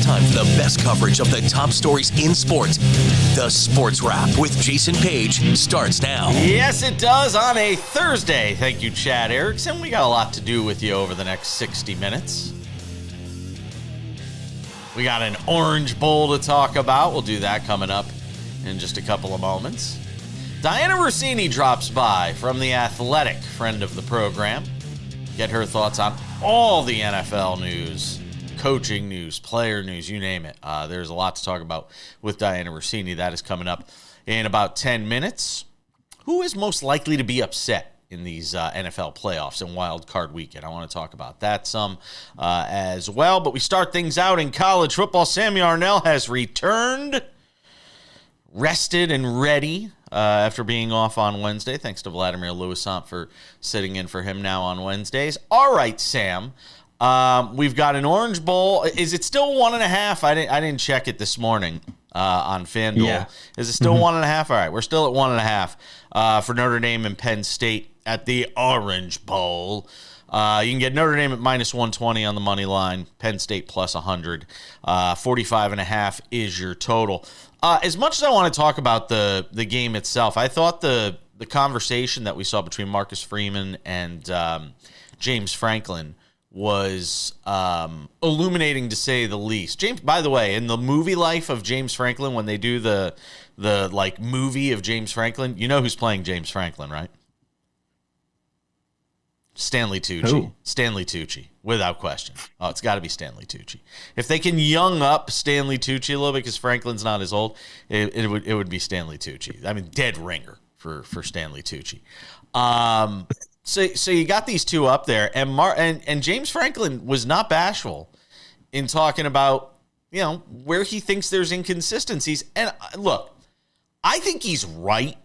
time for the best coverage of the top stories in sports. The Sports Wrap with Jason Page starts now. Yes, it does on a Thursday. Thank you, Chad Erickson. We got a lot to do with you over the next 60 minutes. We got an Orange Bowl to talk about. We'll do that coming up in just a couple of moments. Dianna Russini drops by from The Athletic, friend of the program. Get her thoughts on all the NFL news, coaching news, player news, you name it. There's a lot to talk about with Dianna Russini. That is coming up in about 10 minutes. Who is most likely to be upset in these NFL playoffs and wild card weekend? I want to talk about that some as well. But we start things out in college football. Sammy Arnell has returned, rested and ready after being off on Wednesday. Thanks to Vladimir Lewisant for sitting in for him now on Wednesdays. All right, Sam. We've got an Orange Bowl. Is it still 1.5? I didn't check it this morning on FanDuel. Yeah. Is it still 1.5? All right, we're still at 1.5 for Notre Dame and Penn State at the Orange Bowl. You can get Notre Dame at minus 120 on the money line. Penn State plus 100. 45.5 is your total. As much as I want to talk about the game itself, I thought the conversation that we saw between Marcus Freeman and James Franklin was illuminating, to say the least. James, by the way, in the movie life of James Franklin, when they do the like movie of James Franklin, you know who's playing James Franklin, right? Stanley Tucci. Who? Stanley Tucci, without question. Oh, it's got to be Stanley Tucci. If they can young up Stanley Tucci a little bit, because Franklin's not as old, it would be Stanley Tucci. I mean, dead ringer for Stanley Tucci. So you got these two up there, and James Franklin was not bashful in talking about, you know, where he thinks there's inconsistencies. And look, I think he's right,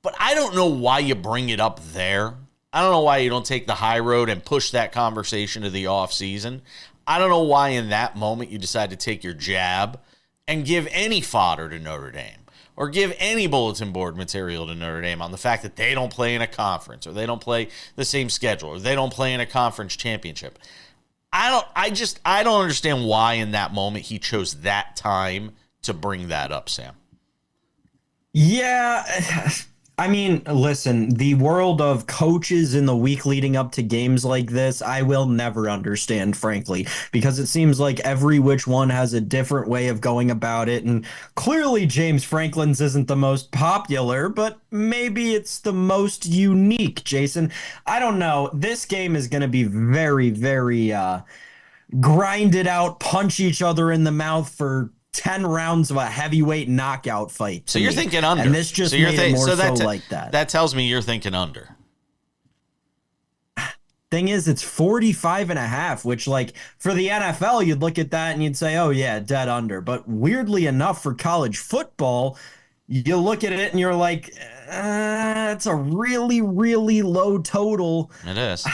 but I don't know why you bring it up there. I don't know why you don't take the high road and push that conversation to the offseason. I don't know why in that moment you decide to take your jab and give any fodder to Notre Dame or give any bulletin board material to Notre Dame on the fact that they don't play in a conference or they don't play the same schedule or they don't play in a conference championship. I don't understand why in that moment he chose that time to bring that up, Sam. Yeah, I mean, listen, the world of coaches in the week leading up to games like this, I will never understand, frankly, because it seems like every which one has a different way of going about it. And clearly James Franklin's isn't the most popular, but maybe it's the most unique, Jason. I don't know. This game is going to be very, very grinded out, punch each other in the mouth for 10 rounds of a heavyweight knockout fight. So you're thinking under. And this just made it more so like that. That tells me you're thinking under. Thing is, it's 45.5, which, like, for the NFL, you'd look at that and you'd say, oh, yeah, dead under. But weirdly enough, for college football, you look at it and you're like, it's a really, really low total. It is.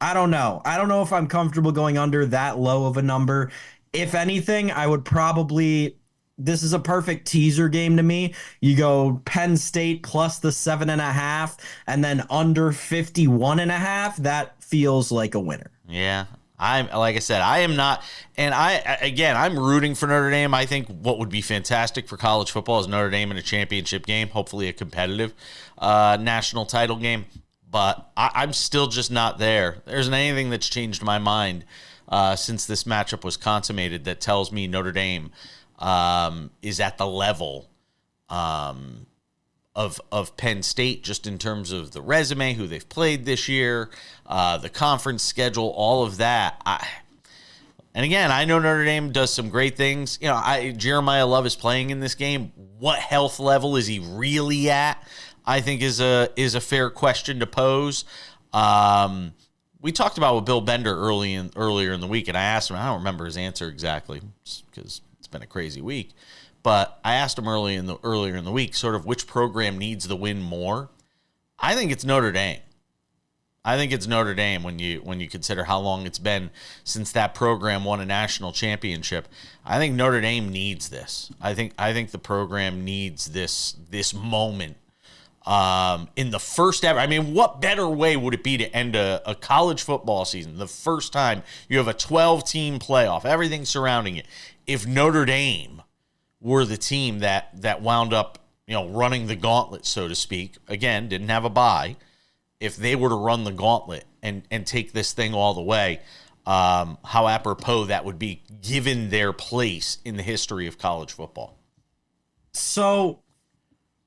I don't know. I don't know if I'm comfortable going under that low of a number. If anything, I would probably, this is a perfect teaser game to me. You go Penn State plus the 7.5 and then under 51.5. That feels like a winner. Yeah. Like I said, I am not, and I'm rooting for Notre Dame. I think what would be fantastic for college football is Notre Dame in a championship game, hopefully a competitive national title game. But I'm still just not there. There isn't anything that's changed my mind since this matchup was consummated that tells me Notre Dame is at the level of Penn State, just in terms of the resume, who they've played this year, the conference schedule, all of that. And again, I know Notre Dame does some great things. You know, Jeremiah Love is playing in this game. What health level is he really at? I think is a fair question to pose. We talked about with Bill Bender earlier in the week, and I asked him, I don't remember his answer exactly because it's been a crazy week, but I asked him earlier in the week sort of which program needs the win more. I think it's Notre Dame. I think it's Notre Dame when you consider how long it's been since that program won a national championship. I think Notre Dame needs this. I think the program needs this moment in the first ever. I mean, what better way would it be to end a college football season, the first time you have a 12-team playoff, everything surrounding it, if Notre Dame were the team that wound up, running the gauntlet, so to speak. Again, didn't have a bye. If they were to run the gauntlet and take this thing all the way, how apropos that would be given their place in the history of college football. So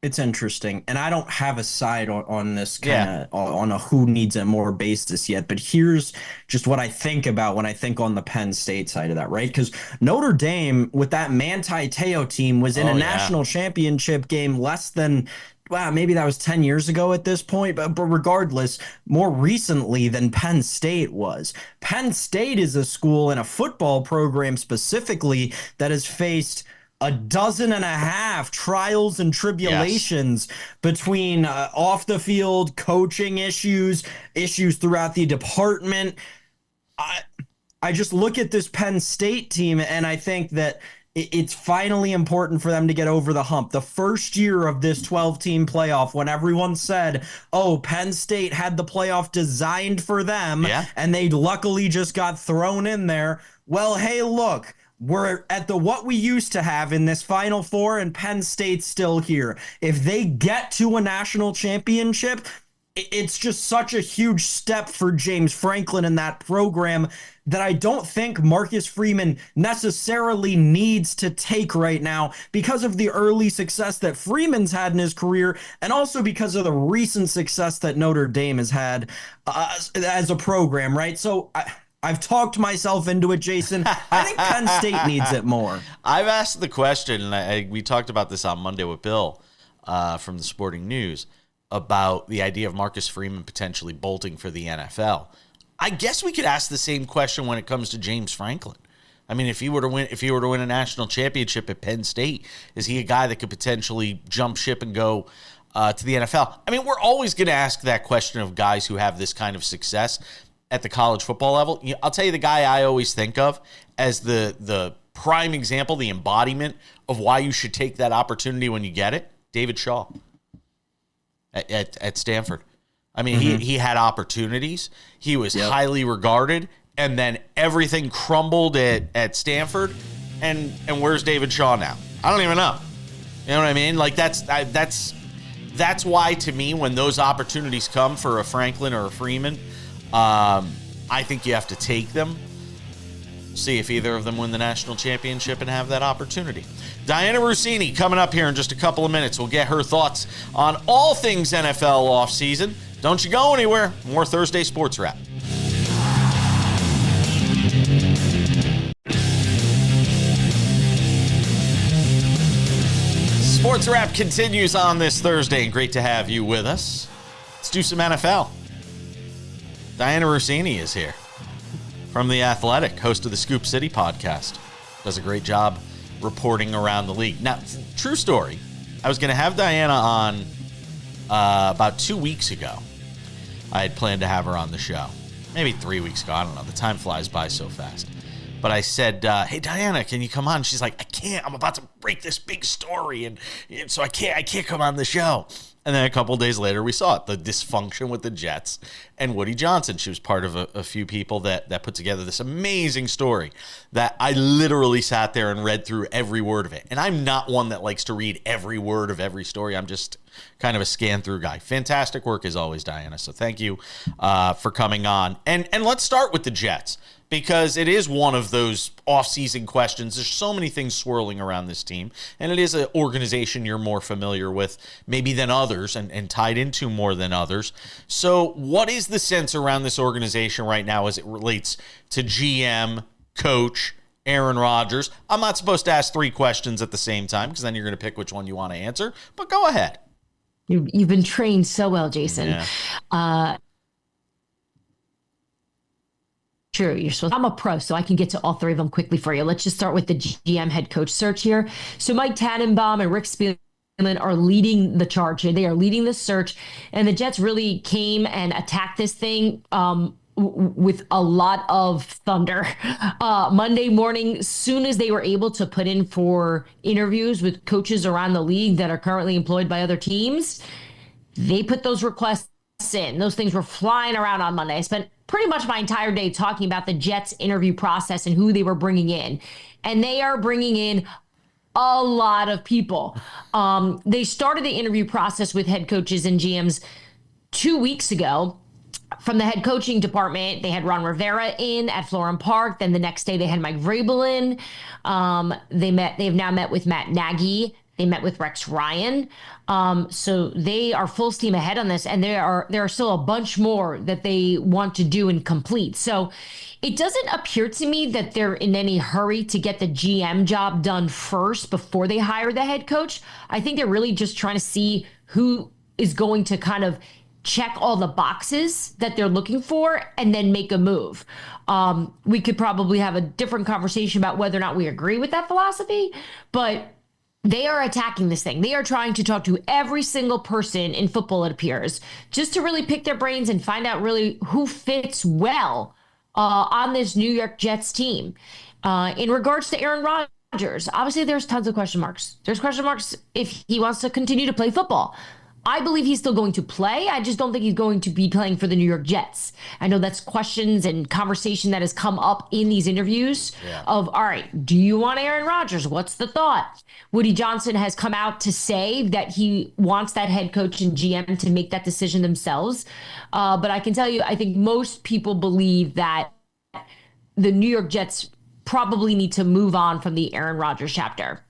it's interesting, and I don't have a side on this kind of on a who needs it more basis yet, but here's just what I think about when I think on the Penn State side of that, right? Because Notre Dame with that Manti Te'o team was in a national championship game less than, wow, maybe that was 10 years ago at this point, but regardless, more recently than Penn State was. Penn State is a school and a football program specifically that has faced a dozen and a half trials and tribulations between off the field coaching issues throughout the department. I just look at this Penn State team and I think that it's finally important for them to get over the hump. The first year of this 12-team playoff, when everyone said, oh, Penn State had the playoff designed for them, and they luckily just got thrown in there. Well, hey, look, we're at what we used to have in this Final Four, and Penn State's still here. If they get to a national championship, it's just such a huge step for James Franklin and that program that I don't think Marcus Freeman necessarily needs to take right now because of the early success that Freeman's had in his career and also because of the recent success that Notre Dame has had as a program, right? So I've talked myself into it, Jason. I think Penn State needs it more. I've asked the question, and we talked about this on Monday with Bill from the Sporting News, about the idea of Marcus Freeman potentially bolting for the NFL. I guess we could ask the same question when it comes to James Franklin. I mean, if he were to win a national championship at Penn State, is he a guy that could potentially jump ship and go to the NFL? I mean, we're always going to ask that question of guys who have this kind of success at the college football level. I'll tell you the guy I always think of as the prime example, the embodiment of why you should take that opportunity when you get it, David Shaw at Stanford. I mean, he had opportunities. He was highly regarded, and then everything crumbled at Stanford. And where's David Shaw now? I don't even know. You know what I mean? Like that's why, to me, when those opportunities come for a Franklin or a Freeman, I think you have to take them. See if either of them win the national championship and have that opportunity. Dianna Russini coming up here in just a couple of minutes. We'll get her thoughts on all things NFL offseason. Don't you go anywhere. More Thursday Sports Wrap. Sports Wrap continues on this Thursday, and great to have you with us. Let's do some NFL. Dianna Russini is here from The Athletic, host of the Scoop City podcast. Does a great job reporting around the league. Now, true story, I was going to have Dianna on about 2 weeks ago. I had planned to have her on the show. Maybe 3 weeks ago. I don't know. The time flies by so fast. But I said, hey, Dianna, can you come on? She's like, I can't. I'm about to break this big story, and so I can't come on the show. And then a couple of days later, we saw it, the dysfunction with the Jets and Woody Johnson. She was part of a few people that put together this amazing story that I literally sat there and read through every word of it. And I'm not one that likes to read every word of every story. I'm just kind of a scan-through guy. Fantastic work as always, Dianna. So thank you for coming on. And let's start with the Jets, because it is one of those off-season questions. There's so many things swirling around this team, and it is an organization you're more familiar with maybe than others and tied into more than others. So what is the sense around this organization right now as it relates to GM, coach, Aaron Rodgers? I'm not supposed to ask 3 questions at the same time because then you're going to pick which one you want to answer, but go ahead. You've been trained so well, Jason. Yeah. True. I'm a pro, so I can get to all 3 of them quickly for you. Let's just start with the GM head coach search here. So Mike Tannenbaum and Rick Spielman are leading the charge here. They are leading the search, and the Jets really came and attacked this thing with a lot of thunder. Monday morning, soon as they were able to put in for interviews with coaches around the league that are currently employed by other teams, They put those requests in. Those things were flying around on Monday. I spent pretty much my entire day talking about the Jets interview process and who they were bringing in. And they are bringing in a lot of people. They started the interview process with head coaches and GMs 2 weeks ago. From the head coaching department, they had Ron Rivera in at Florham Park. Then the next day they had Mike Vrabel in. They've now met with Matt Nagy. They met with Rex Ryan. So they are full steam ahead on this. And there are still a bunch more that they want to do and complete. So it doesn't appear to me that they're in any hurry to get the GM job done first before they hire the head coach. I think they're really just trying to see who is going to kind of check all the boxes that they're looking for and then make a move. We could probably have a different conversation about whether or not we agree with that philosophy, but they are attacking this thing. They are trying to talk to every single person in football, it appears, just to really pick their brains and find out really who fits well on this New York Jets team. In regards to Aaron Rodgers, obviously there's tons of question marks. There's question marks if he wants to continue to play football. I believe he's still going to play. I just don't think he's going to be playing for the New York Jets. I know that's questions and conversation that has come up in these interviews of, all right, do you want Aaron Rodgers? What's the thought? Woody Johnson has come out to say that he wants that head coach and GM to make that decision themselves. But I can tell you, I think most people believe that the New York Jets probably need to move on from the Aaron Rodgers chapter.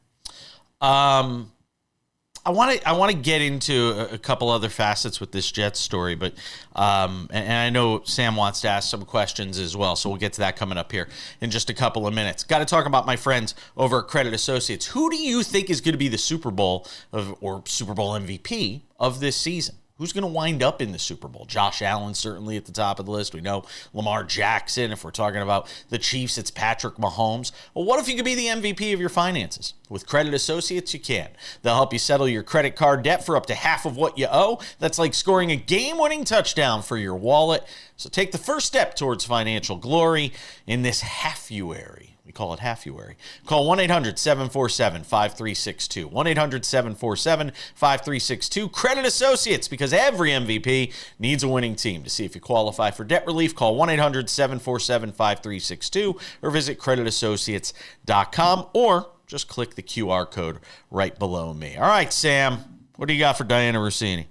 I want to get into a couple other facets with this Jets story, but and I know Sam wants to ask some questions as well, so we'll get to that coming up here in just a couple of minutes. Got to talk about my friends over at Credit Associates. Who do you think is going to be the Super Bowl or Super Bowl MVP of this season? Who's going to wind up in the Super Bowl? Josh Allen certainly at the top of the list. We know Lamar Jackson. If we're talking about the Chiefs, it's Patrick Mahomes. Well, what if you could be the MVP of your finances? With Credit Associates, you can. They'll help you settle your credit card debt for up to half of what you owe. That's like scoring a game-winning touchdown for your wallet. So take the first step towards financial glory in this half-uary. We call it half-uary. Call 1-800-747-5362. 1-800-747-5362. Credit Associates, because every MVP needs a winning team. To see if you qualify for debt relief, call 1-800-747-5362 or visit creditassociates.com or just click the QR code right below me. All right, Sam, what do you got for Dianna Russini?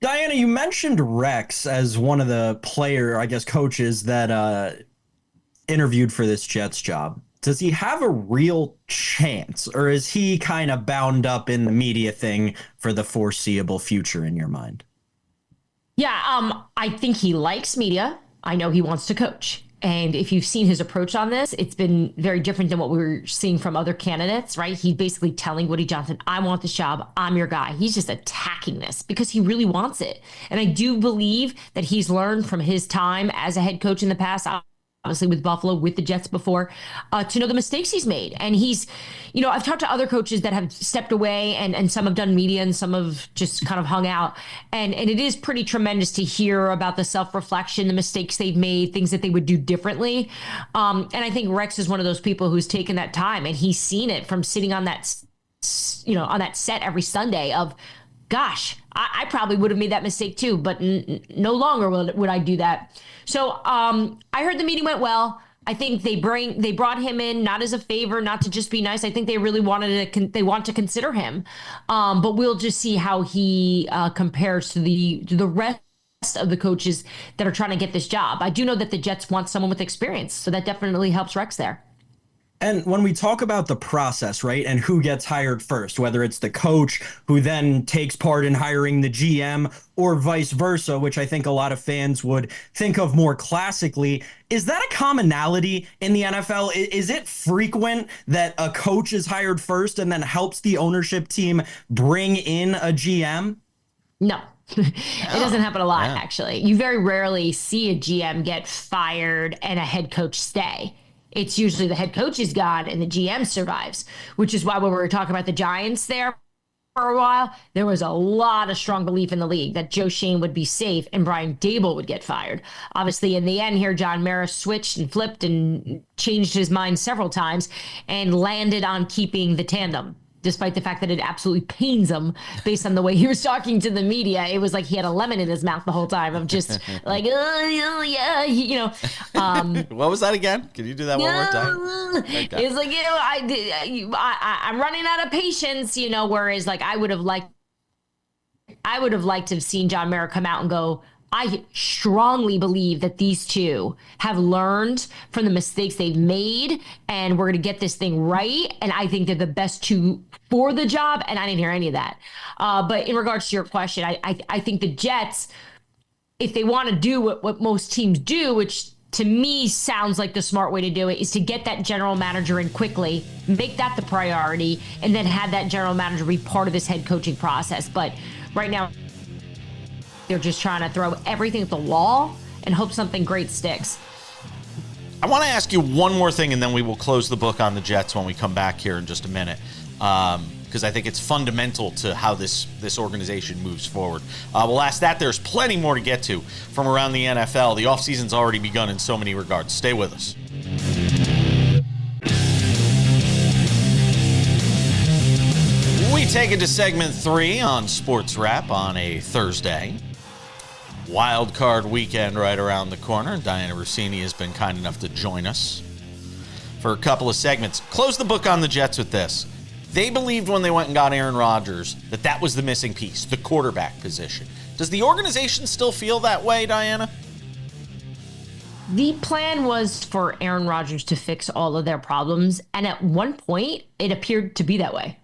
Dianna, you mentioned Rex as one of the coaches that interviewed for this Jets job. Does he have a real chance, or is he kind of bound up in the media thing for the foreseeable future in your mind? Yeah, I think he likes media. I know he wants to coach. And if you've seen his approach on this, it's been very different than what we were seeing from other candidates, right? He's basically telling Woody Johnson, I want this job. I'm your guy. He's just attacking this because he really wants it. And I do believe that he's learned from his time as a head coach in the past, obviously with Buffalo, with the Jets before, to know the mistakes he's made. And he's, I've talked to other coaches that have stepped away and some have done media and some have just kind of hung out. And it is pretty tremendous to hear about the self-reflection, the mistakes they've made, things that they would do differently. And I think Rex is one of those people who's taken that time and he's seen it from sitting on that, on that set every Sunday of, gosh, I probably would have made that mistake too, but no longer would I do that. So I heard the meeting went well. I think they brought him in not as a favor, not to just be nice. I think they really want to consider him, but we'll just see how he compares to the rest of the coaches that are trying to get this job. I do know that the Jets want someone with experience, so that definitely helps Rex there. And when we talk about the process, right, and who gets hired first, whether it's the coach who then takes part in hiring the GM or vice versa, which I think a lot of fans would think of more classically, is that a commonality in the NFL? Is it frequent that a coach is hired first and then helps the ownership team bring in a GM? No. It doesn't happen a lot, actually. You very rarely see a GM get fired and a head coach stay. It's usually the head coach is gone and the GM survives, which is why when we were talking about the Giants there for a while, there was a lot of strong belief in the league that Joe Shane would be safe and Brian Daboll would get fired. Obviously, in the end here, John Mara switched and flipped and changed his mind several times and landed on keeping the tandem. despite the fact that it absolutely pains him based on the way he was talking to the media. It was like he had a lemon in his mouth the whole time of just like, oh, yeah, you know. What was that again? Can you do that one more time? Okay. It's like, you know, I'm running out of patience, you know, whereas like I would have liked to have seen John Mara come out and go, I strongly believe that these two have learned from the mistakes they've made, and we're going to get this thing right. And I think they're the best two for the job. And I didn't hear any of that. But in regards to your question, I think the Jets, if they want to do what most teams do, which to me sounds like the smart way to do it, is to get that general manager in quickly, make that the priority, and then have that general manager be part of this head coaching process. But right now, they're just trying to throw everything at the wall and hope something great sticks. I want to ask you one more thing, and then we will close the book on the Jets when we come back here in just a minute, because I think it's fundamental to how this organization moves forward. We'll ask that. There's plenty more to get to from around the NFL. The offseason's already begun in so many regards. Stay with us. We take it to segment 3 on SportsWrap on a Thursday. Wild card weekend right around the corner. Dianna Russini has been kind enough to join us for a couple of segments. Close the book on the Jets with this. They believed when they went and got Aaron Rodgers that was the missing piece, the quarterback position. Does the organization still feel that way, Dianna? The plan was for Aaron Rodgers to fix all of their problems, and at one point, it appeared to be that way.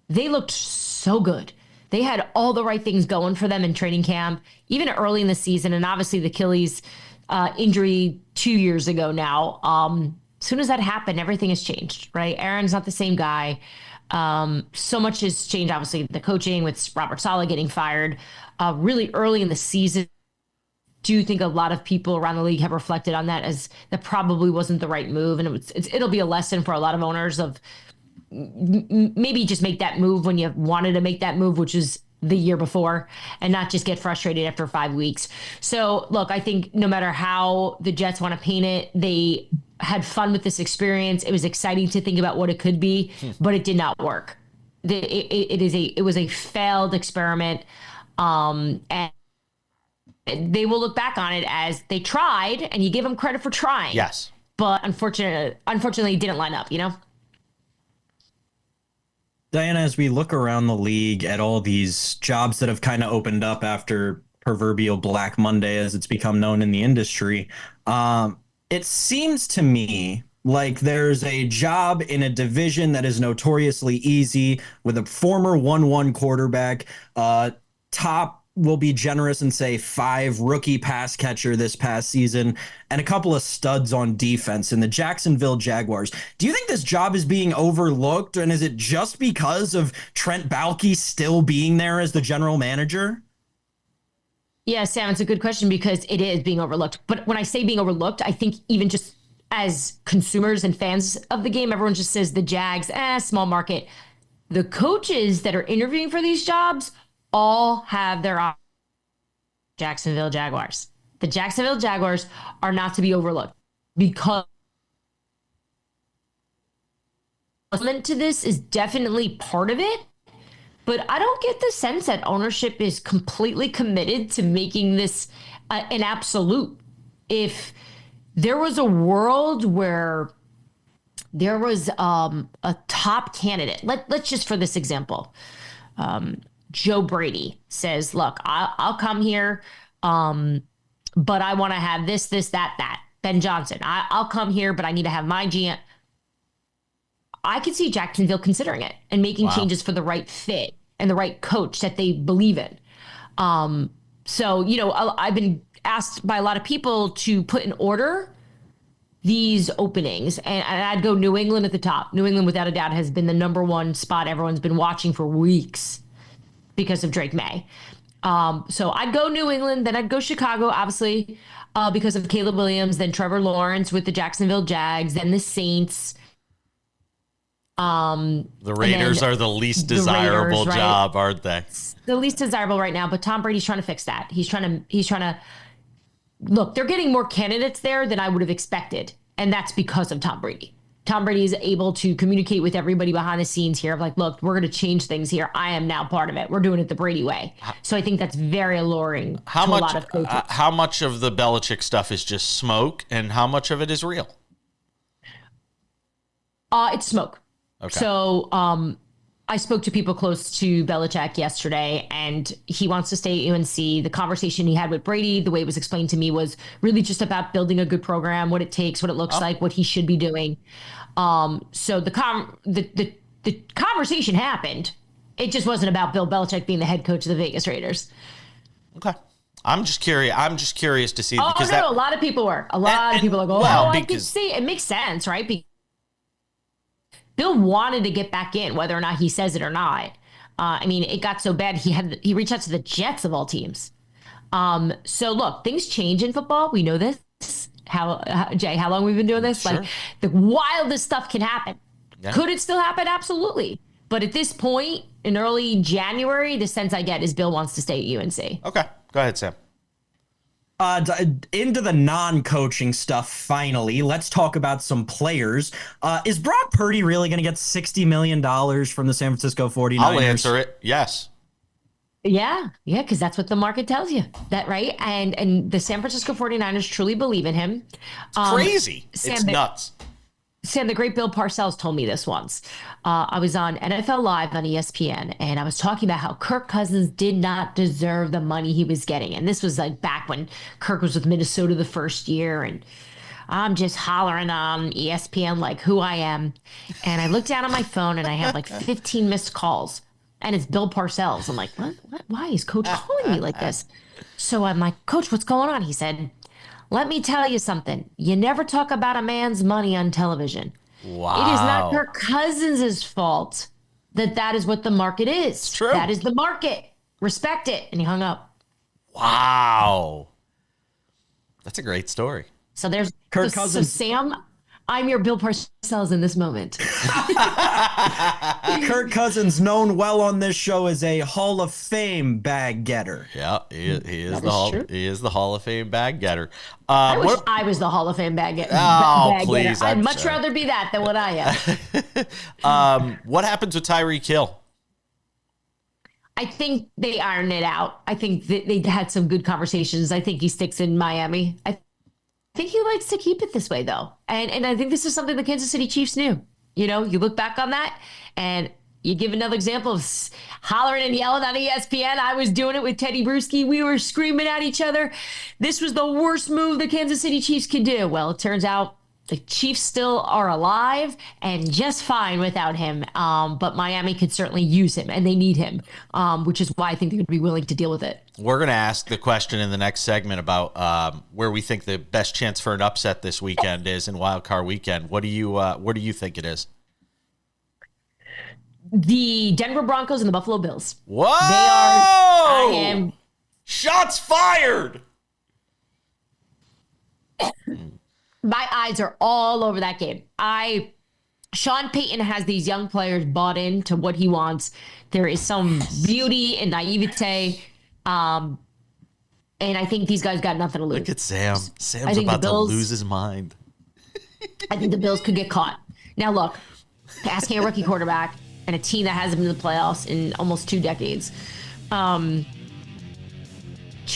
They looked so good. They had all the right things going for them in training camp, even early in the season. And obviously the Achilles injury 2 years ago now. As soon as that happened, everything has changed, right? Aaron's not the same guy. So much has changed, obviously, the coaching with Robert Saleh getting fired really early in the season. Do you think a lot of people around the league have reflected on that as that probably wasn't the right move? And it'll be a lesson for a lot of owners of maybe just make that move when you wanted to make that move, which is the year before, and not just get frustrated after 5 weeks. So look, I think no matter how the Jets want to paint it, they had fun with this experience. It was exciting to think about what it could be, but it did not work. It was a failed experiment. And they will look back on it as they tried, and you give them credit for trying. Yes. But unfortunately it didn't line up, you know? Dianna, as we look around the league at all these jobs that have kind of opened up after proverbial Black Monday, as it's become known in the industry, it seems to me like there's a job in a division that is notoriously easy with a former 1-1 quarterback, top, will be generous and say 5 rookie pass catcher this past season, and a couple of studs on defense in the Jacksonville Jaguars. Do you think this job is being overlooked, and is it just because of Trent Baalke still being there as the general manager? Yeah, Sam, it's a good question because it is being overlooked. But when I say being overlooked, I think even just as consumers and fans of the game, everyone just says the Jags, small market. The coaches that are interviewing for these jobs all have their Jacksonville Jaguars. The Jacksonville Jaguars are not to be overlooked because to this is definitely part of it, but I don't get the sense that ownership is completely committed to making this an absolute. If there was a world where there was a top candidate, let's just for this example, Joe Brady says, look, I'll come here, but I want to have this, that. Ben Johnson, I'll come here, but I need to have my GM. I could see Jacksonville considering it and making changes for the right fit and the right coach that they believe in. So, you know, I've been asked by a lot of people to put in order these openings, and I'd go New England at the top. New England, without a doubt, has been the number one spot everyone's been watching for weeks because of Drake May. So I'd go New England, then I'd go Chicago, obviously, because of Caleb Williams, then Trevor Lawrence with the Jacksonville Jags, then the Saints. The Raiders are the least desirable job, aren't they? The least desirable right now, but Tom Brady's trying to fix that. He's trying to look, they're getting more candidates there than I would have expected. And that's because of Tom Brady. Tom Brady is able to communicate with everybody behind the scenes here of like, look, we're going to change things here. I am now part of it. We're doing it the Brady way. So I think that's very alluring to a lot of coaches. How much of the Belichick stuff is just smoke and how much of it is real? It's smoke. Okay. So I spoke to people close to Belichick yesterday, and he wants to stay at UNC. The conversation he had with Brady, the way it was explained to me, was really just about building a good program, what it takes, what it looks like, what he should be doing. So the conversation happened. It just wasn't about Bill Belichick being the head coach of the Vegas Raiders. Okay. I'm just curious to see. Because a lot of people were. A lot of people are going, I can see it makes sense, right? Because Bill wanted to get back in, whether or not he says it or not. I mean, it got so bad he reached out to the Jets of all teams. So look, things change in football. We know this. Jay, how long we've been doing this? Sure. Like the wildest stuff can happen. Yeah. Could it still happen? Absolutely. But at this point, in early January, the sense I get is Bill wants to stay at UNC. Okay, go ahead, Sam. Into the non-coaching stuff, finally. Let's talk about some players. Is Brock Purdy really going to get $60 million from the San Francisco 49ers? I'll answer it. Yes. Yeah, because that's what the market tells you. That right? And the San Francisco 49ers truly believe in him. It's crazy. It's nuts. Sam, the great Bill Parcells told me this once. I was on NFL Live on ESPN, and I was talking about how Kirk Cousins did not deserve the money he was getting. And this was like back when Kirk was with Minnesota the first year, and I'm just hollering on ESPN like who I am. And I looked down on my phone, and I had like 15 missed calls. And it's Bill Parcells. I'm like, what? Why is Coach calling me like this? So I'm like, Coach, what's going on? He said, let me tell you something. You never talk about a man's money on television. Wow. It is not Kirk Cousins' fault that is what the market is. It's true. That is the market. Respect it. And he hung up. Wow. That's a great story. So there's Kirk Cousins. So Sam, I'm your Bill Parcells in this moment. Kirk Cousins, known well on this show as a Hall of Fame bag getter. Yeah, he is the Hall of Fame bag getter. I wish I was the Hall of Fame bag getter. Oh, please! I'd much rather be that than what I am. What happens with Tyreek Hill? I think they ironed it out. I think they had some good conversations. I think he sticks in Miami. I think he likes to keep it this way, though. And I think this is something the Kansas City Chiefs knew. You know, you look back on that and you give another example of hollering and yelling on ESPN. I was doing it with Teddy Bruschi. We were screaming at each other. This was the worst move the Kansas City Chiefs could do. Well, it turns out the Chiefs still are alive and just fine without him. But Miami could certainly use him, and they need him, which is why I think they would be willing to deal with it. We're going to ask the question in the next segment about where we think the best chance for an upset this weekend is in Wild Card Weekend. What do you think it is? The Denver Broncos and the Buffalo Bills. Whoa! Shots fired! My eyes are all over that game. Sean Payton has these young players bought into what he wants. There is some beauty and naivete. And I think these guys got nothing to lose. Look at Sam. Sam's about to lose his mind. I think the Bills could get caught. Now, look, asking a rookie quarterback and a team that hasn't been in the playoffs in almost 2 decades to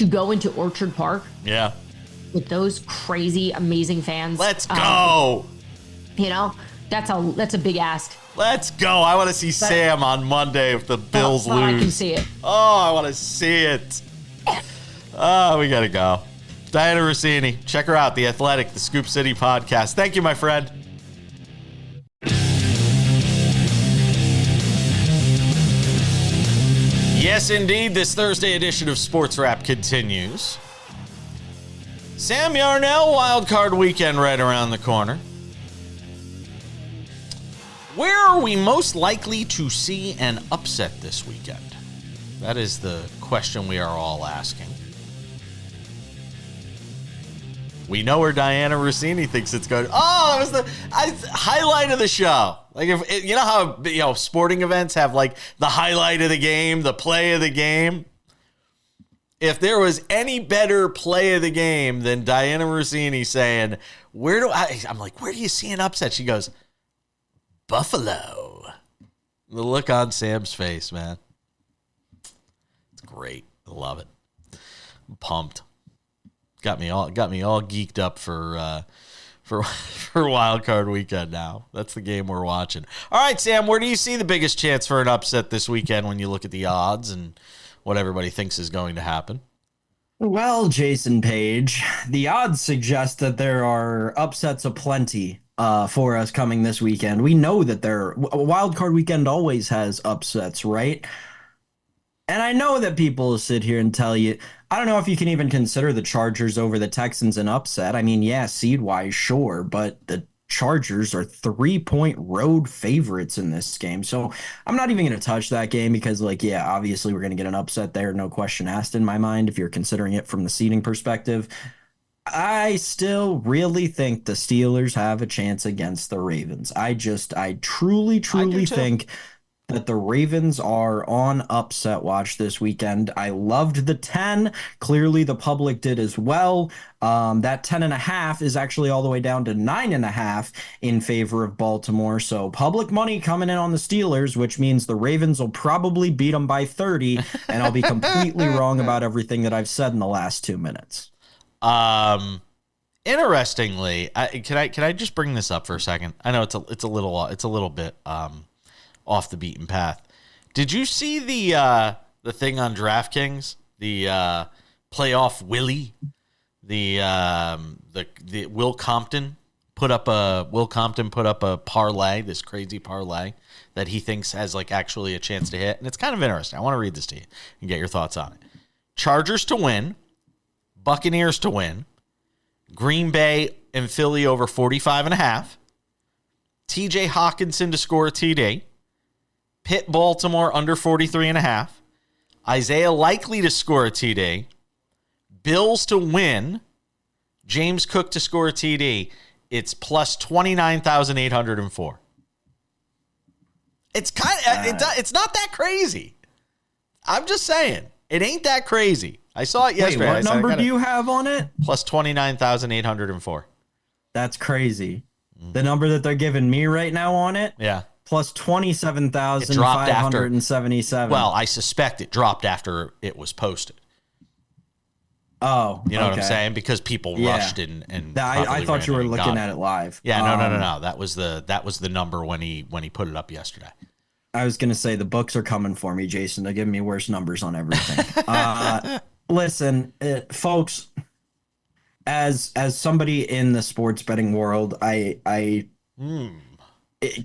go into Orchard Park. Yeah. With those crazy, amazing fans. Let's go. That's a big ask. Let's go. I want to see Sam on Monday if the Bills lose. I can see it. Oh, I want to see it. Oh, we got to go. Dianna Russini. Check her out. The Athletic, the Scoop City podcast. Thank you, my friend. Yes, indeed. This Thursday edition of Sports Wrap continues. Sam Yarnell, Wild Card Weekend right around the corner. Where are we most likely to see an upset this weekend? That is the question we are all asking. We know where Dianna Russini thinks it's going. Oh, that was the highlight of the show. Like, if you know how sporting events have like the highlight of the game, the play of the game. If there was any better play of the game than Dianna Russini saying, I'm like, where do you see an upset? She goes, Buffalo. The look on Sam's face, man. It's great. I love it. I'm pumped. Got me all geeked up for Wild Card Weekend now. That's the game we're watching. All right, Sam, where do you see the biggest chance for an upset this weekend when you look at the odds and what everybody thinks is going to happen? Well, Jason Page, the odds suggest that there are upsets aplenty for us coming this weekend. We know that Wild Card Weekend always has upsets, right? And I know that people will sit here and tell you, I don't know if you can even consider the Chargers over the Texans an upset. I mean, yeah, seed-wise, sure, but the Chargers are 3-point road favorites in this game. So I'm not even going to touch that game because, yeah, obviously we're going to get an upset there. No question asked in my mind if you're considering it from the seeding perspective. I still really think the Steelers have a chance against the Ravens. I truly think that the Ravens are on upset watch this weekend. I loved the 10. Clearly, the public did as well. That 10.5 is actually all the way down to 9.5 in favor of Baltimore. So public money coming in on the Steelers, which means the Ravens will probably beat them by 30. And I'll be completely wrong about everything that I've said in the last 2 minutes. Interestingly, can I just bring this up for a second? I know it's a little bit off the beaten path. Did you see the thing on DraftKings? The playoff Willie, the Will Compton put up a parlay, this crazy parlay that he thinks has actually a chance to hit, and it's kind of interesting. I want to read this to you and get your thoughts on it. Chargers to win, Buccaneers to win, Green Bay and Philly over 45.5, TJ Hawkinson to score a TD, Pitt Baltimore under 43.5, Isaiah likely to score a TD, Bills to win, James Cook to score a TD. It's plus 29,804. It's it's not that crazy. I'm just saying, it ain't that crazy. I saw it yesterday. Wait, what number do you have on it? Plus 29,804. That's crazy. The number that they're giving me right now on it? Yeah. Plus 27,577. Well, I suspect it dropped after it was posted. Oh, you know what I'm saying? Because people rushed and I thought you were looking at it live. Yeah, no. That was the number when he put it up yesterday. I was gonna say the books are coming for me, Jason. They're giving me worse numbers on everything. Listen, folks. As somebody in the sports betting world, I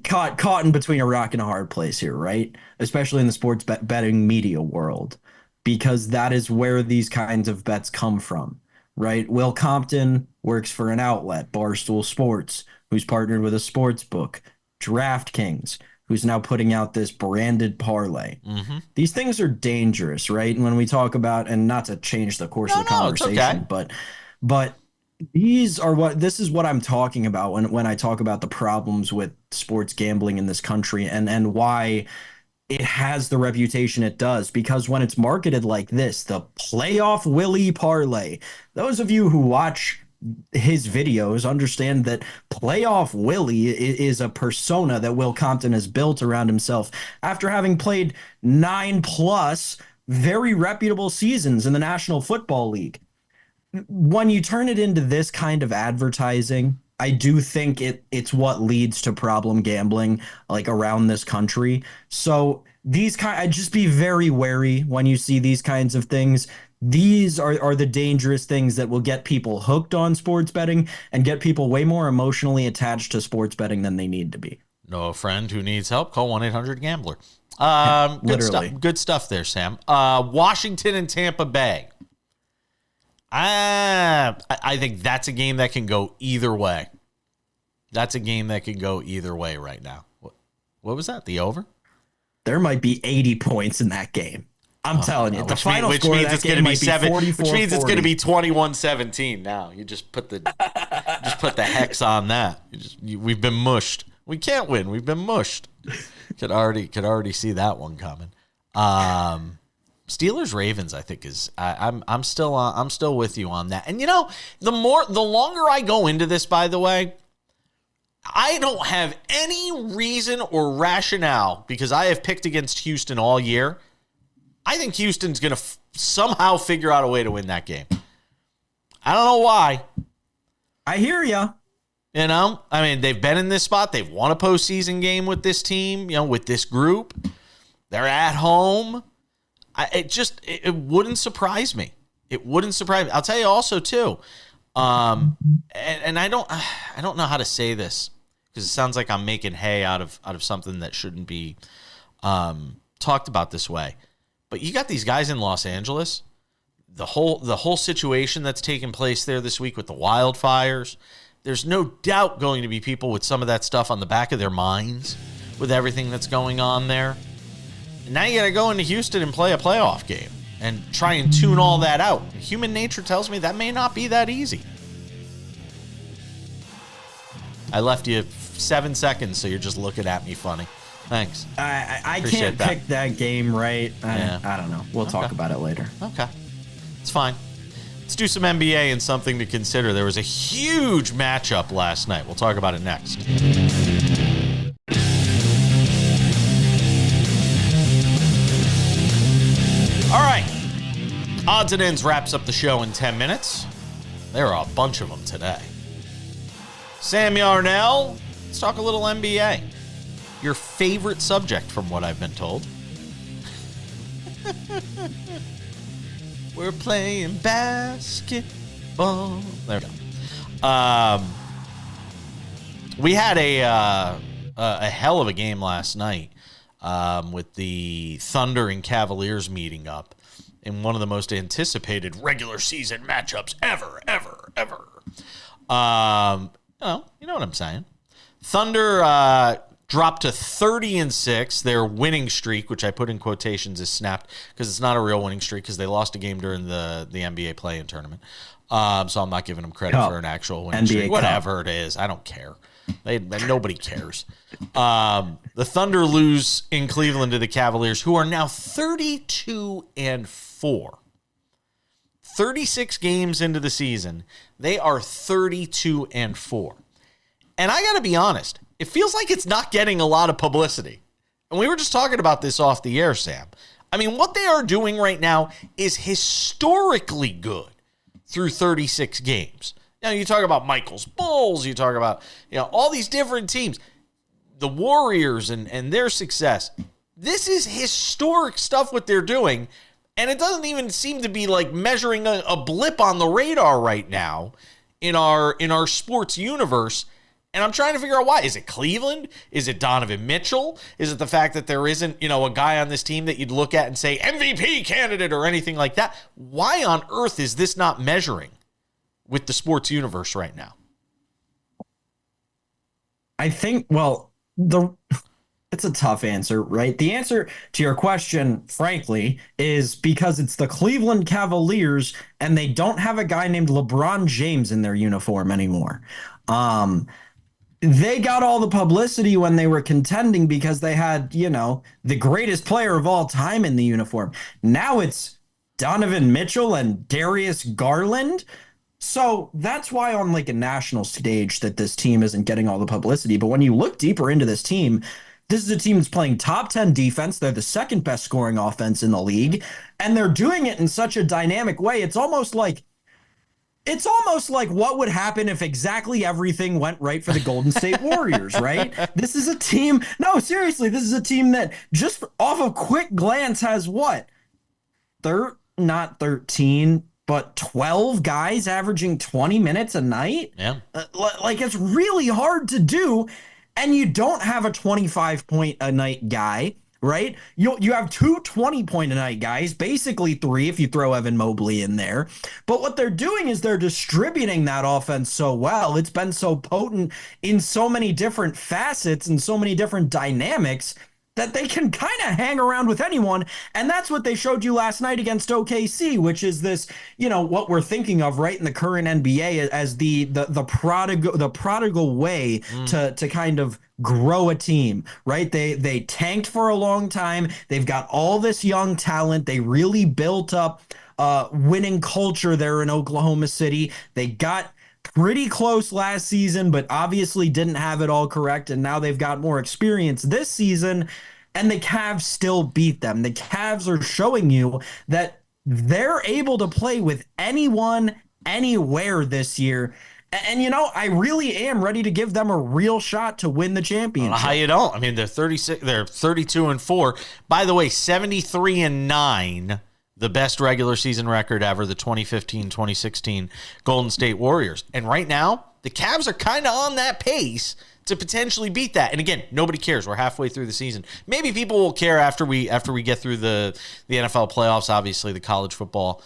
caught in between a rock and a hard place here, right? Especially in the sports betting media world, because that is where these kinds of bets come from, right? Will Compton works for an outlet, Barstool Sports, who's partnered with a sports book, DraftKings, who's now putting out this branded parlay. Mm-hmm. These things are dangerous, right? And when we talk about, and not to change the course of the conversation, but this is what I'm talking about when I talk about the problems with sports gambling in this country and why it has the reputation it does. Because when it's marketed like this, the playoff Willie parlay, those of you who watch his videos understand that playoff Willie is a persona that Will Compton has built around himself after having played 9+ very reputable seasons in the National Football League. When you turn it into this kind of advertising, I do think it's what leads to problem gambling around this country. So I'd just be very wary when you see these kinds of things. These are the dangerous things that will get people hooked on sports betting and get people way more emotionally attached to sports betting than they need to be. Know a friend who needs help? Call 1-800-GAMBLER. Literally. Good stuff there, Sam. Washington and Tampa Bay. I think that's a game that can go either way. That's a game that can go either way right now. What was that? The over? There might be 80 points in that game. I'm telling you. The final score of that game might be 44-40. Which means it's going to be 21-17 now. You just put the hex on that. We've been mushed. We can't win. We've been mushed. Could already see that one coming. Steelers Ravens, I think I'm still with you on that. And the longer I go into this, by the way, I don't have any reason or rationale, because I have picked against Houston all year. I think Houston's going to somehow figure out a way to win that game. I don't know why. I hear you. You know, I mean, they've been in this spot. They've won a postseason game with this team, you know, with this group. They're at home. It wouldn't surprise me. It wouldn't surprise me. I'll tell you also, too, and I don't know how to say this because it sounds like I'm making hay out of something that shouldn't be talked about this way. But you got these guys in Los Angeles. The whole situation that's taken place there this week with the wildfires. There's no doubt going to be people with some of that stuff on the back of their minds with everything that's going on there. And now you got to go into Houston and play a playoff game and try and tune all that out. Human nature tells me that may not be that easy. I left you 7 seconds, so you're just looking at me funny. Thanks. I can't pick that game right. I don't know. We'll talk about it later. Okay. It's fine. Let's do some NBA and something to consider. There was a huge matchup last night. We'll talk about it next. All right. Odds and Ends wraps up the show in 10 minutes. There are a bunch of them today. Sam Yarnell, let's talk a little NBA. Your favorite subject, from what I've been told. We're playing basketball. There we go. We had a hell of a game last night with the Thunder and Cavaliers meeting up in one of the most anticipated regular season matchups ever. You know what I'm saying. Thunder dropped to 30-6. Their winning streak, which I put in quotations, is snapped because it's not a real winning streak because they lost a game during the NBA play-in tournament. So I'm not giving them credit for an actual winning streak. Whatever it is, I don't care. Nobody cares. The Thunder lose in Cleveland to the Cavaliers, who are now 32-4. 36 games into the season, they are 32-4. And I got to be honest, it feels like it's not getting a lot of publicity. And we were just talking about this off the air, Sam. I mean, what they are doing right now is historically good through 36 games. Now, you talk about Michael's Bulls, you talk about, all these different teams, the Warriors and their success. This is historic stuff what they're doing, and it doesn't even seem to be like measuring a blip on the radar right now in our sports universe. And I'm trying to figure out why. Is it Cleveland? Is it Donovan Mitchell? Is it the fact that there isn't, a guy on this team that you'd look at and say MVP candidate or anything like that? Why on earth is this not measuring with the sports universe right now? I think, it's a tough answer, right? The answer to your question, frankly, is because it's the Cleveland Cavaliers and they don't have a guy named LeBron James in their uniform anymore. They got all the publicity when they were contending because they had, the greatest player of all time in the uniform. Now it's Donovan Mitchell and Darius Garland. So that's why on like a national stage that this team isn't getting all the publicity. But when you look deeper into this team, this is a team that's playing top 10 defense. They're the second best scoring offense in the league. And they're doing it in such a dynamic way. It's almost like what would happen if exactly everything went right for the Golden State Warriors, right? This is a team. No, seriously, this is a team that just off a quick glance has what? Not 13, but 12 guys averaging 20 minutes a night. Yeah. It's really hard to do. And you don't have a 25-point-a-night guy. Right? You have 2 20-point-a-night guys, basically 3 if you throw Evan Mobley in there. But what they're doing is they're distributing that offense so well. It's been so potent in so many different facets and so many different dynamics that they can kind of hang around with anyone. And that's what they showed you last night against OKC, which is this, what we're thinking of right in the current NBA as the prodigal way to kind of grow a team, right? They tanked for a long time. They've got all this young talent. They really built up winning culture there in Oklahoma City. They got pretty close last season, but obviously didn't have it all correct, and now they've got more experience this season, and the Cavs still beat them. The Cavs are showing you that they're able to play with anyone, anywhere this year. And, I really am ready to give them a real shot to win the championship. How you don't? I mean, they're 32-4. By the way, 73-9. The best regular season record ever, the 2015-2016 Golden State Warriors. And right now, the Cavs are kind of on that pace to potentially beat that. And again, nobody cares. We're halfway through the season. Maybe people will care after we get through the NFL playoffs, obviously the college football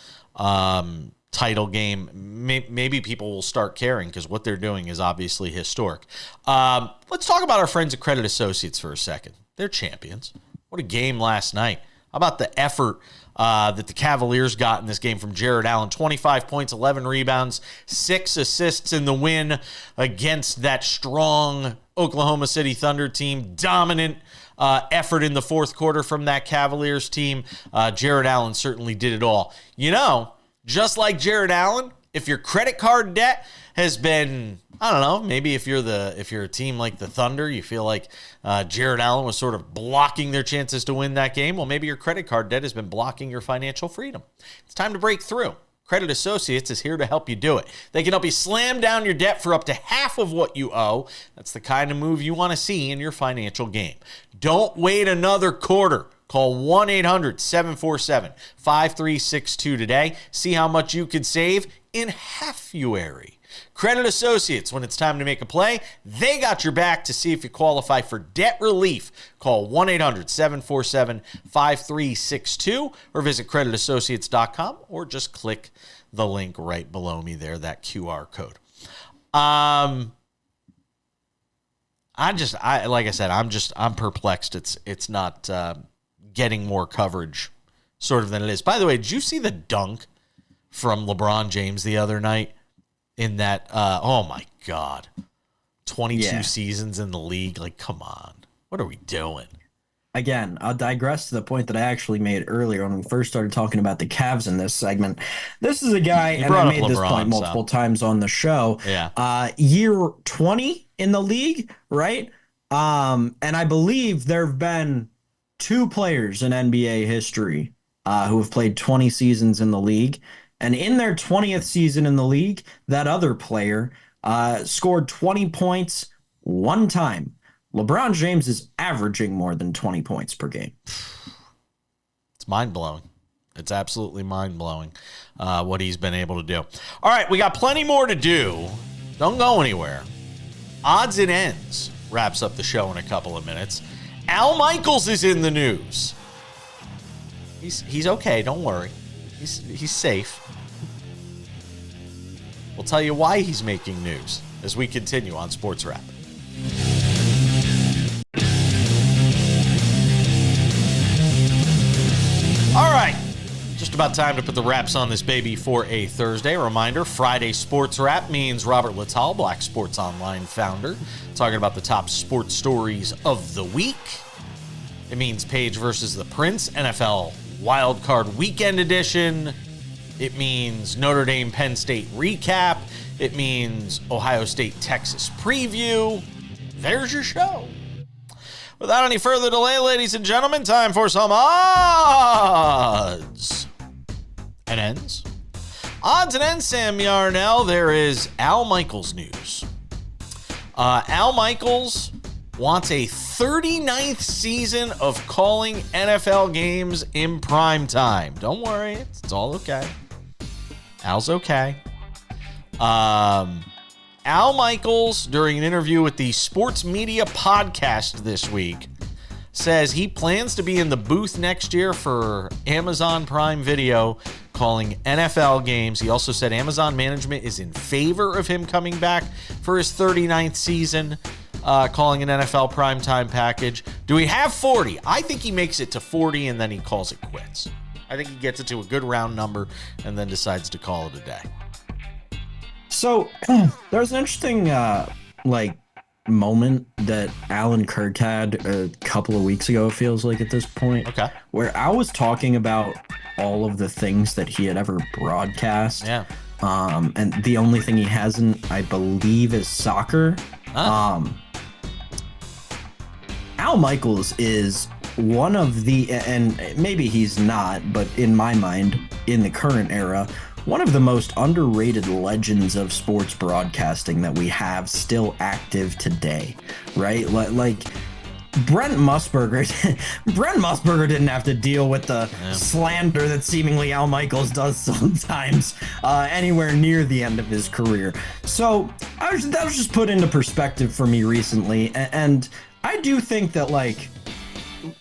title game. Maybe people will start caring because what they're doing is obviously historic. Let's talk about our friends at Credit Associates for a second. They're champions. What a game last night. How about the effort that the Cavaliers got in this game from Jared Allen? 25 points, 11 rebounds, 6 assists in the win against that strong Oklahoma City Thunder team. Dominant effort in the fourth quarter from that Cavaliers team. Jared Allen certainly did it all. Just like Jared Allen, if your credit card debt has been, I don't know, maybe if you're a team like the Thunder, you feel like Jared Allen was sort of blocking their chances to win that game. Well, maybe your credit card debt has been blocking your financial freedom. It's time to break through. Credit Associates is here to help you do it. They can help you slam down your debt for up to half of what you owe. That's the kind of move you want to see in your financial game. Don't wait another quarter. Call 1-800-747-5362 today. See how much you could save in Halfuary. Credit Associates, when it's time to make a play, they got your back to see if you qualify for debt relief. Call 1-800-747-5362 or visit creditassociates.com or just click the link right below me there, that QR code. I'm perplexed. It's not getting more coverage sort of than it is. By the way, did you see the dunk from LeBron James the other night in that, oh my God, 22 seasons in the league? Like, come on. What are we doing? Again, I'll digress to the point that I actually made earlier when we first started talking about the Cavs in this segment. This is a guy, and I made this point multiple times on the show. Yeah. Year 20 in the league, right? And I believe there have been 2 players in NBA history who have played 20 seasons in the league. And in their 20th season in the league, that other player scored 20 points one time. LeBron James is averaging more than 20 points per game. It's mind-blowing. It's absolutely mind-blowing what he's been able to do. All right, we got plenty more to do. Don't go anywhere. Odds and Ends wraps up the show in a couple of minutes. Al Michaels is in the news. He's okay. Don't worry. He's safe. We'll tell you why he's making news as we continue on SportsWrap. All right. Just about time to put the wraps on this baby for a Thursday. Reminder, Friday Sports Wrap means Robert Littall, Black Sports Online founder, talking about the top sports stories of the week. It means Page versus the Prince, NFL Wild Card Weekend Edition. It means Notre Dame Penn State recap. It means Ohio State Texas preview. There's your show. Without any further delay, ladies and gentlemen, time for some odds and ends. Odds and ends, Sam Yarnell. There is Al Michaels news. Al Michaels wants a 39th season of calling NFL games in prime time. Don't worry, it's all okay. Al's okay. Al Michaels, during an interview with the Sports Media Podcast this week, says he plans to be in the booth next year for Amazon Prime Video calling NFL games. He also said Amazon management is in favor of him coming back for his 39th season, calling an NFL primetime package. Do we have 40? I think he makes it to 40 and then he calls it quits. I think he gets it to a good round number and then decides to call it a day. So there's an interesting moment that Alan Kirk had a couple of weeks ago, it feels like at this point. Okay. Where Al was talking about all of the things that he had ever broadcast. Yeah. And the only thing he hasn't, I believe, is soccer. Al Michaels is one of the, and maybe he's not, but in my mind, in the current era, one of the most underrated legends of sports broadcasting that we have still active today, right? Like Brent Musburger didn't have to deal with the slander that seemingly Al Michaels does sometimes anywhere near the end of his career. So that was just put into perspective for me recently. And I do think that, like,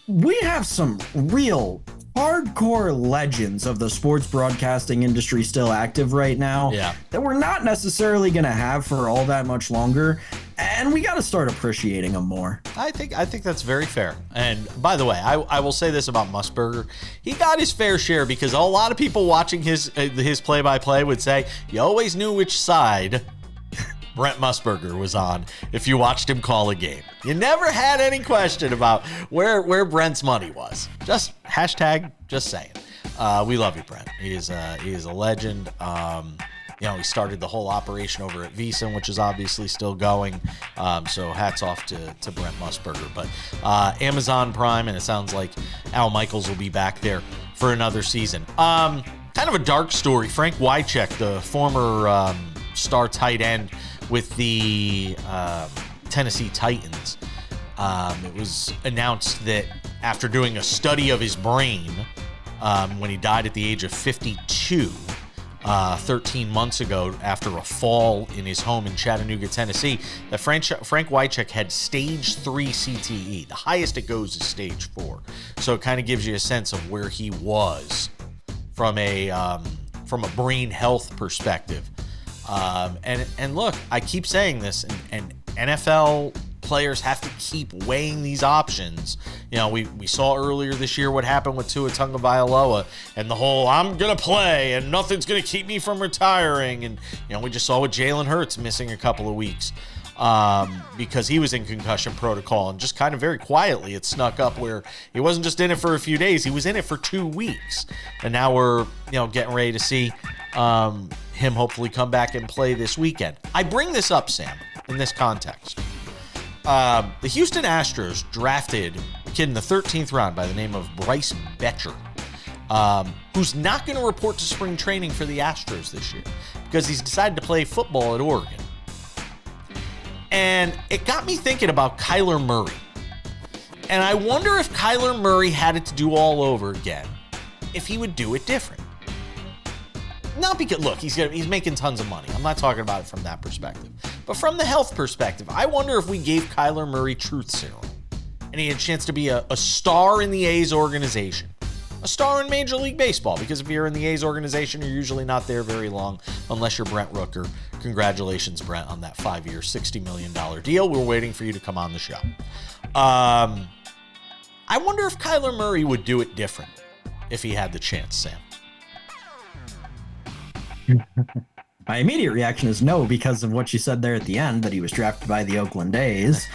we have some real hardcore legends of the sports broadcasting industry still active right now that we're not necessarily going to have for all that much longer, and we got to start appreciating them more. I think that's very fair. And by the way, I will say this about Musburger. He got his fair share because a lot of people watching his play-by-play would say, you always knew which side Brent Musburger was on if you watched him call a game. You never had any question about where Brent's money was. Just saying. We love you, Brent. He is a legend. He started the whole operation over at VSiN, which is obviously still going. So hats off to Brent Musburger. But Amazon Prime, and it sounds like Al Michaels will be back there for another season. Kind of a dark story. Frank Wycheck, the former star tight end with the Tennessee Titans. It was announced that after doing a study of his brain when he died at the age of 52, 13 months ago after a fall in his home in Chattanooga, Tennessee, that Frank Wycheck had stage 3 CTE. The highest it goes is stage 4. So it kind of gives you a sense of where he was from a brain health perspective. And look, I keep saying this, and NFL players have to keep weighing these options. We saw earlier this year what happened with Tua Tagovailoa and the whole I'm going to play and nothing's going to keep me from retiring. And, we just saw with Jalen Hurts missing a couple of weeks because he was in concussion protocol, and just kind of very quietly it snuck up where he wasn't just in it for a few days, he was in it for 2 weeks. And now we're, getting ready to see him hopefully come back and play this weekend. I bring this up, Sam, in this context. The Houston Astros drafted a kid in the 13th round by the name of Bryce Betcher, who's not going to report to spring training for the Astros this year because he's decided to play football at Oregon. And it got me thinking about Kyler Murray. And I wonder if Kyler Murray had it to do all over again, if he would do it different. Not because, look, he's making tons of money. I'm not talking about it from that perspective. But from the health perspective, I wonder if we gave Kyler Murray truth serum and he had a chance to be a star in the A's organization. A star in Major League Baseball, because if you're in the A's organization, you're usually not there very long unless you're Brent Rooker. Congratulations, Brent, on that 5-year, $60 million deal. We're waiting for you to come on the show. I wonder if Kyler Murray would do it different if he had the chance, Sam. My immediate reaction is no, because of what you said there at the end, that he was drafted by the Oakland A's.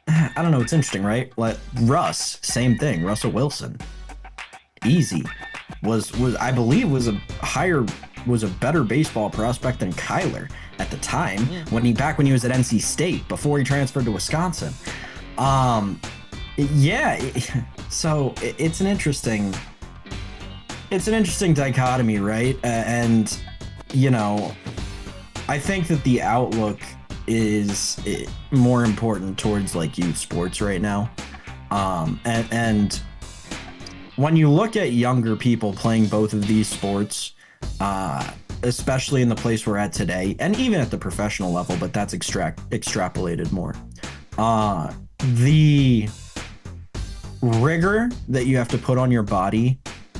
I don't know. It's interesting, right? Like Russ, same thing. Russell Wilson, easy, was I believe was a better baseball prospect than Kyler at the time when he was at NC State before he transferred to Wisconsin. So it's an interesting dichotomy, right? And I think that the outlook is more important towards like youth sports right now. And when you look at younger people playing both of these sports, especially in the place we're at today, and even at the professional level, but that's extrapolated more, the rigor that you have to put on your body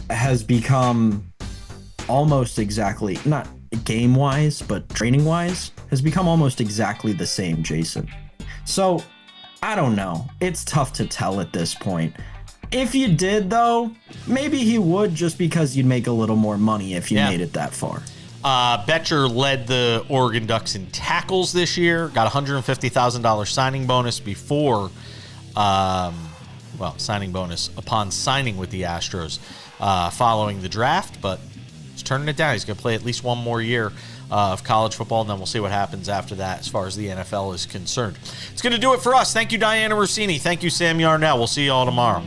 has become almost exactly, not game-wise, but training-wise, has become almost exactly the same, Jason. So, I don't know. It's tough to tell at this point. If you did, though, maybe he would, just because you'd make a little more money if you made it that far. Betcher led the Oregon Ducks in tackles this year, got $150,000 signing bonus before, signing bonus upon signing with the Astros following the draft, but He's turning it down. He's going to play at least one more year of college football, and then we'll see what happens after that as far as the NFL is concerned. It's going to do it for us. Thank you, Dianna Russini. Thank you, Sam Yarnell. We'll see you all tomorrow.